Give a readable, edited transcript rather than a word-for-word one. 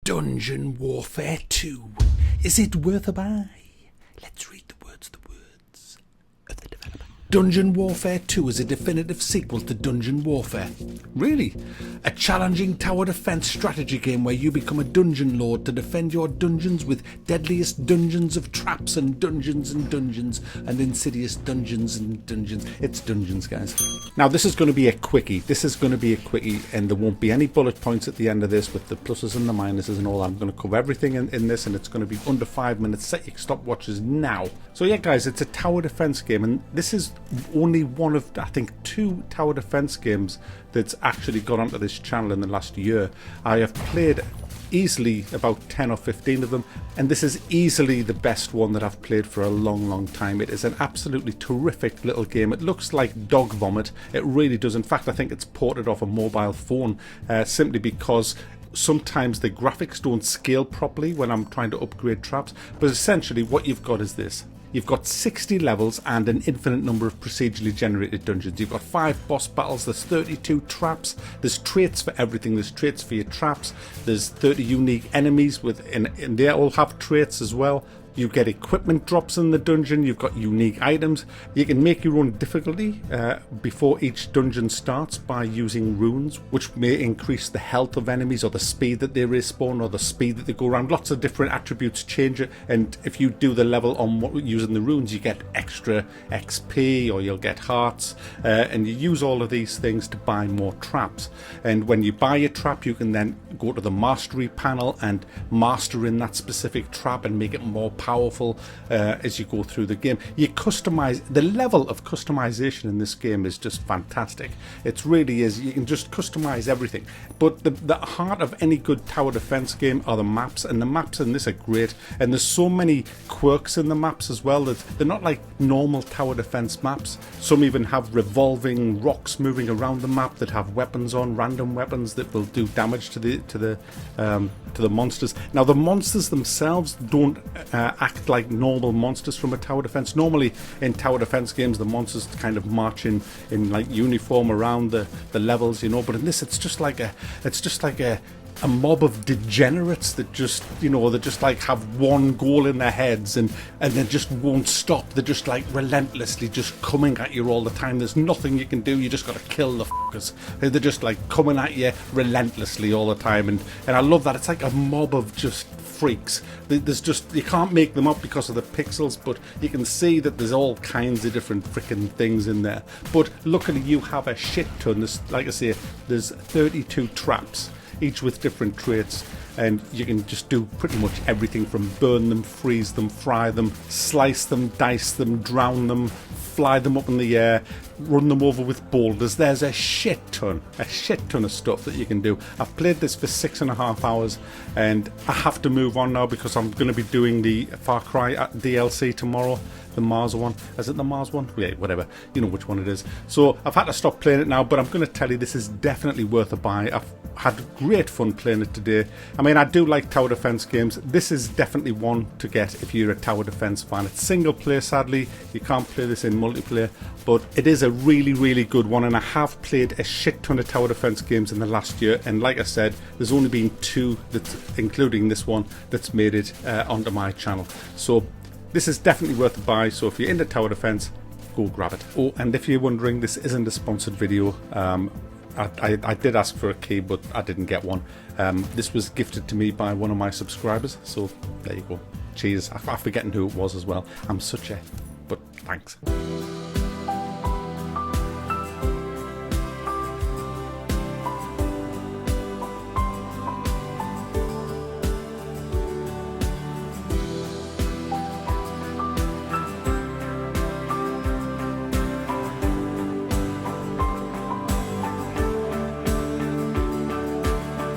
Dungeon Warfare 2. Is it worth a buy? Let's read the words of the developer. Dungeon Warfare 2 is a definitive sequel to Dungeon Warfare. Really? A challenging tower defense strategy game where you become a dungeon lord to defend your dungeons with deadliest dungeons of traps and dungeons and insidious dungeons and dungeons. It's dungeons, guys. Now this is going to be a quickie. And there won't be any bullet points at the end of this with the pluses and the minuses and all that. I'm going to cover everything in this, and it's going to be under 5 minutes. Set your stopwatches now. So yeah, guys, it's a tower defense game, and this is only one of, I think, 2 tower defense games that's actually got onto this channel in the last year. I have played easily about 10 or 15 of them, and this is easily the best one that I've played for a long time. It is an absolutely terrific little game. It looks like dog vomit. It really does. In fact, I think it's ported off a mobile phone simply because sometimes the graphics don't scale properly when I'm trying to upgrade traps. But essentially what you've got is this. You've got 60 levels and an infinite number of procedurally generated dungeons. You've got 5 boss battles, there's 32 traps, there's traits for everything, there's traits for your traps, there's 30 unique enemies and they all have traits as well. You get equipment drops in the dungeon, you've got unique items. You can make your own difficulty before each dungeon starts by using runes, which may increase the health of enemies or the speed that they respawn or the speed that they go around. Lots of different attributes change it, and if you do the level on using the runes, you get extra XP or you'll get hearts, and you use all of these things to buy more traps. And when you buy a trap, you can then go to the mastery panel and master in that specific trap and make it more powerful as you go through the game. You customize. The level of customization in this game is just fantastic. It really is. You can just customize everything. But the heart of any good tower defense game are the maps, and the maps in this are great. And there's so many quirks in the maps as well that they're not like normal tower defense maps. Some even have revolving rocks moving around the map that have weapons on, random weapons that will do damage to the monsters. Now the monsters themselves don't act like normal monsters from a tower defense. Normally in tower defense games the monsters kind of march in like uniform around the levels, you know, but in this it's just like a mob of degenerates that just, you know, they just like have one goal in their heads and they just won't stop. They're just like relentlessly just coming at you all the time. There's nothing you can do. You just got to kill the fuckers. They're just like coming at you relentlessly all the time, and I love that. It's like a mob of just freaks. There's just, you can't make them up because of the pixels, but you can see that there's all kinds of different freaking things in there. But luckily you have a shit ton. There's, like I say, there's 32 traps, each with different traits, and you can just do pretty much everything from burn them, freeze them, fry them, slice them, dice them, drown them, fly them up in the air, run them over with boulders. There's a shit ton of stuff that you can do. I've played this for 6.5 hours, and I have to move on now because I'm going to be doing the Far Cry DLC tomorrow. The Mars one. Is it the Mars one? Yeah, whatever. You know which one it is. So I've had to stop playing it now, but I'm going to tell you this is definitely worth a buy. I've had great fun playing it today. I mean, I do like tower defense games. This is definitely one to get if you're a tower defense fan. It's single player, sadly. You can't play this in multiplayer, but it is a really good one, and I have played a shit ton of tower defense games in the last year, and like I said, there's only been 2, that's including this one, that's made it onto my channel. So this is definitely worth a buy. So if you're into tower defense, go grab it. Oh, and if you're wondering, this isn't a sponsored video. I did ask for a key, but I didn't get one. This was gifted to me by one of my subscribers, so there you go. Cheers. I'm forgetting who it was as well. I'm such a... but thanks.